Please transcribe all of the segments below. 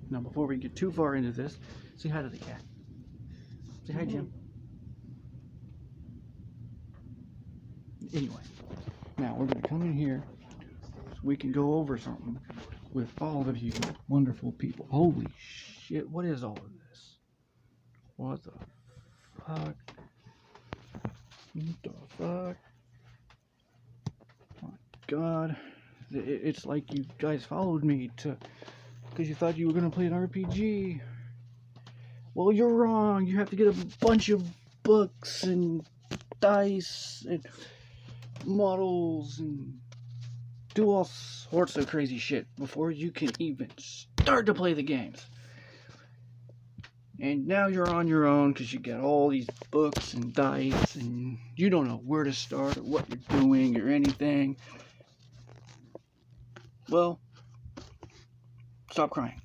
Now, before we get too far into this, say hi to the cat. Say hi, Jim. Anyway, now we're going to come in here so we can go over something with all of you wonderful people. Holy shit, what is all of this? What the fuck? What the fuck? My God. It's like you guys followed me because you thought you were going to play an RPG. Well, you're wrong. You have to get a bunch of books and dice and models and do all sorts of crazy shit before you can even start to play the games. And now you're on your own because you got all these books and dice and you don't know where to start or what you're doing or anything. Well, stop crying.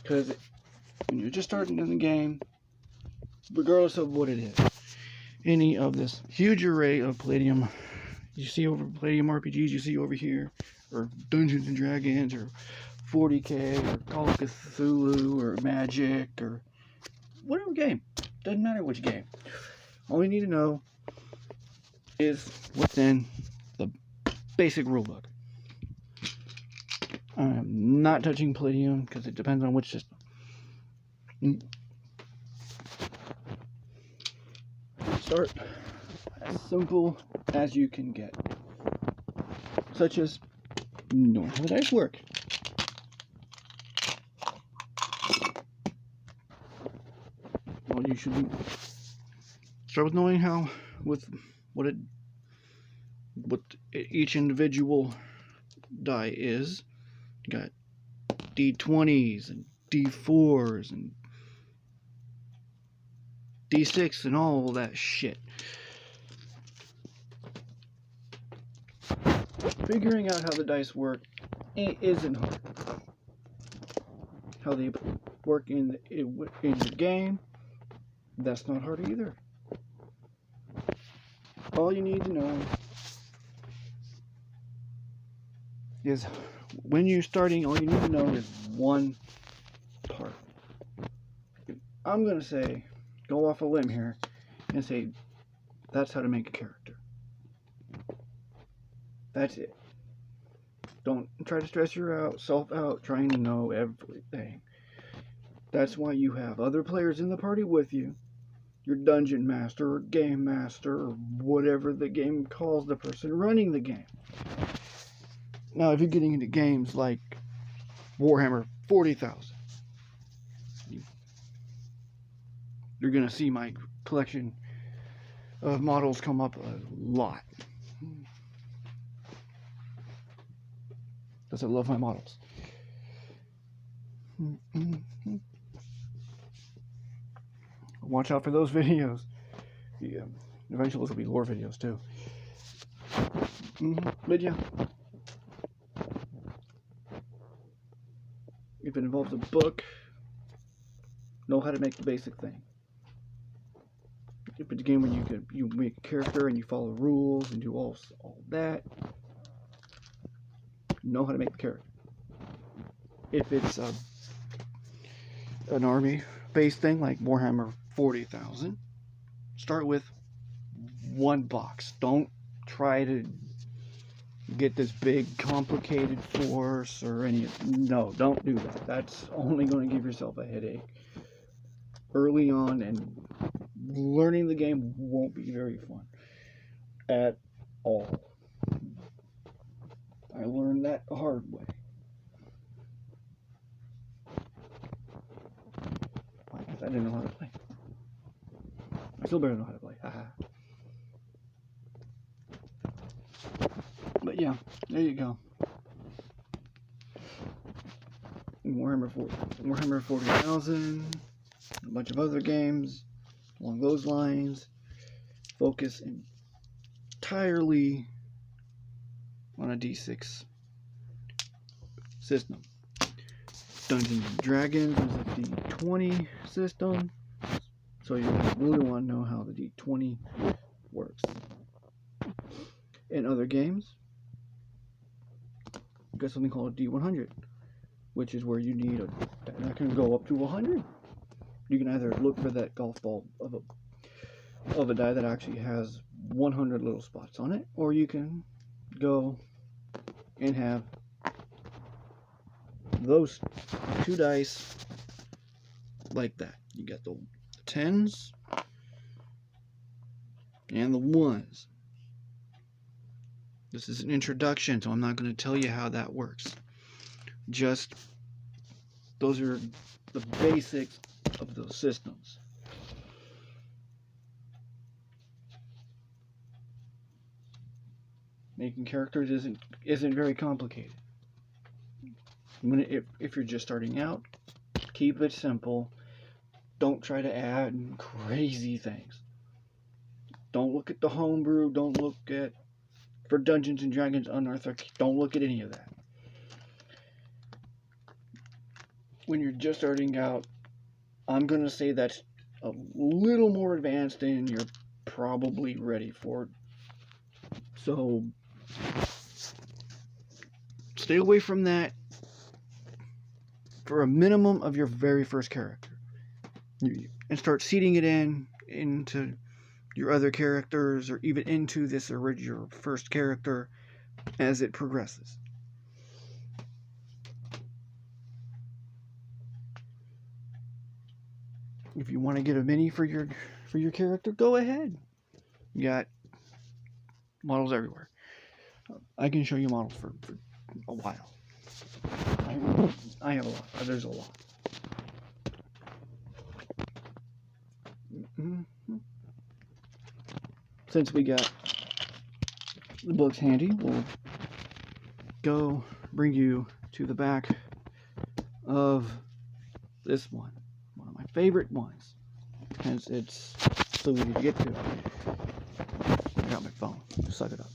Because when you're just starting in the game, regardless of what it is, any of this huge array of Palladium, you see over Palladium RPGs, you see over here, or Dungeons and Dragons, or 40K, or Call of Cthulhu, or Magic, or whatever game. Doesn't matter which game. All you need to know is what's in the basic rulebook. I'm not touching Palladium because it depends on which system. Start as simple as you can get, such as knowing how the dice work. Well, you should start with knowing how, what each individual die is. You got D20s and D4s and D6 and all that shit. Figuring out how the dice work isn't hard. How they work in your game, that's not hard either. All you need to know is when you're starting, all you need to know is one part. I'm going to say, go off a limb here and say, that's how to make a character. That's it. Don't try to stress yourself out trying to know everything. That's why you have other players in the party with you. Your dungeon master or game master or whatever the game calls the person running the game. Now, if you're getting into games like Warhammer 40,000, you're going to see my collection of models come up a lot. Because I love my models. Watch out for those videos. Yeah, eventually those will be lore videos too. But yeah, if it involves a book, know how to make the basic thing. If it's a game where you make a character and you follow rules and do all that, know how to make the character. If it's an army-based thing like Warhammer 40,000, start with one box. Don't try to get this big complicated force or any. No, don't do that. That's only going to give yourself a headache early on, and learning the game won't be very fun at all. I learned that the hard way. I didn't know how to play. I still better know how to play. Haha. But yeah, there you go. Warhammer 40,000, a bunch of other games along those lines. Focus entirely on a D6 system. Dungeons and Dragons is a D20 system, so you really want to know how the D20 works. In other games, you got something called a D100. which is where you need a that can go up to 100. You can either look for that golf ball of a die that actually has 100 little spots on it, or you can go and have those two dice like that. You got the 10s and the 1s. This is an introduction, so I'm not going to tell you how that works. Just those are the basics of those systems. Making characters isn't very complicated. If you're just starting out, keep it simple. Don't try to add crazy things. Don't look at the homebrew. Don't look at for Dungeons and Dragons Unearthed. Don't look at any of that. When you're just starting out, I'm gonna say that's a little more advanced than you're probably ready for. So stay away from that for a minimum of your very first character, and start seeding it into your other characters, or even into this original first character as it progresses. If you want to get a mini for your character, go ahead. You got models everywhere. I can show you models for a while. I have a lot. There's a lot. Since we got the books handy, we'll go bring you to the back of this one. One of my favorite ones. Hence, it's so easy to get to. I got my phone. Suck it up.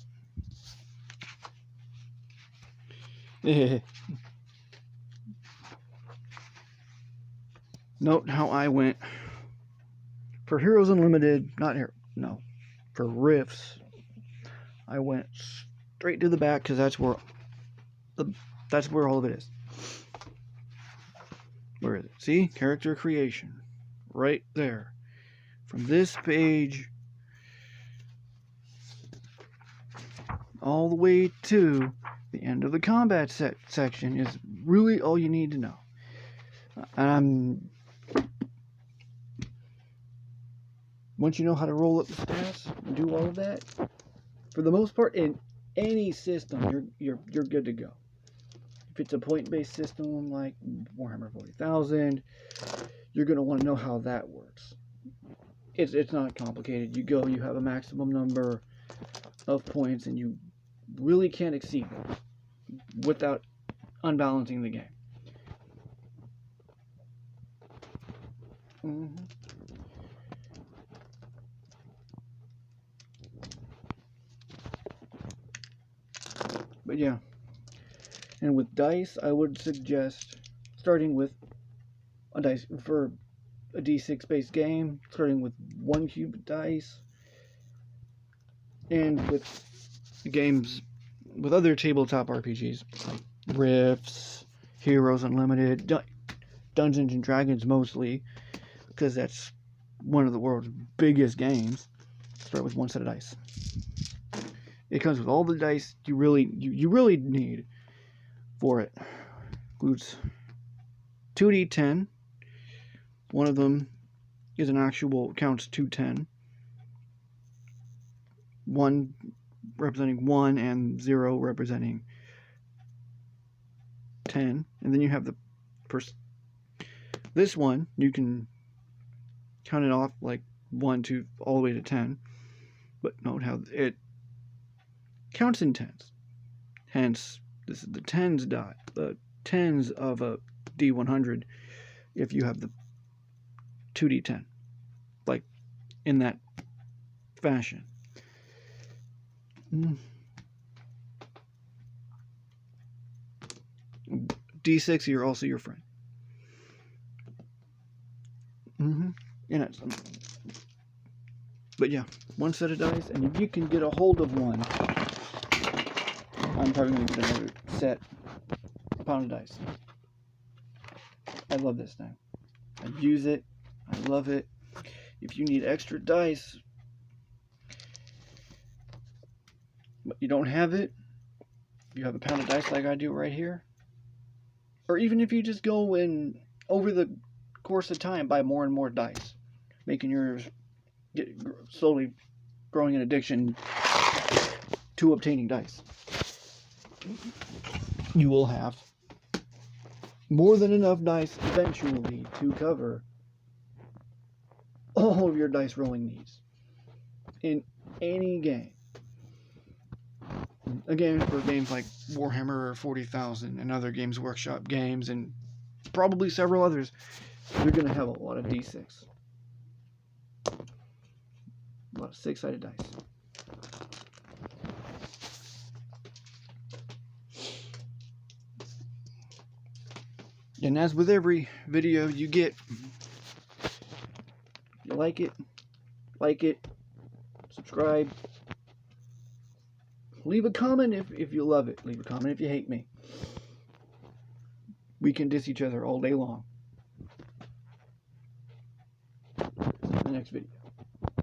Note how I went for Heroes Unlimited, for Rifts. I went straight to the back because that's where all of it is. Where is it? See? Character creation. Right there. From this page all the way to the end of the combat section is really all you need to know. Once you know how to roll up the stats and do all of that, for the most part, in any system, you're good to go. If it's a point-based system like Warhammer 40,000, you're going to want to know how that works. It's not complicated. You have a maximum number of points, and you really can't exceed them without unbalancing the game. But yeah, and with dice, I would suggest starting with a dice for a D6 based game, starting with 1 cube dice, and with games with other tabletop RPGs like Rifts, Heroes Unlimited, Dungeons and Dragons mostly, because that's one of the world's biggest games. Start with 1 set of dice. It comes with all the dice you really need for it. Includes 2d10. One of them is an actual, counts 210. 1 representing 1 and 0 representing 10. And then you have the first. This one, you can count it off like 1, 2, all the way to 10. But note how it counts in tens. Hence, this is the tens die. The tens of a D100 if you have the 2d10. Like, in that fashion. D6, you're also your friend. But yeah, 1 set of dice, and if you can get a hold of one, I'm probably going to get another set upon of dice. I love this thing. I use it. I love it. If you need extra dice, but you don't have it, you have a pound of dice like I do right here, or even if you just go and over the course of time buy more and more dice, making yours slowly growing an addiction to obtaining dice, you will have more than enough dice eventually to cover all of your dice rolling needs in any game. Again, for games like Warhammer 40,000 and other Games Workshop games, and probably several others, you're going to have a lot of D6. A lot of 6-sided dice. And as with every video you get, if you like it, subscribe, leave a comment if you love it, leave a comment if you hate me. We can diss each other all day long. See you in the next video.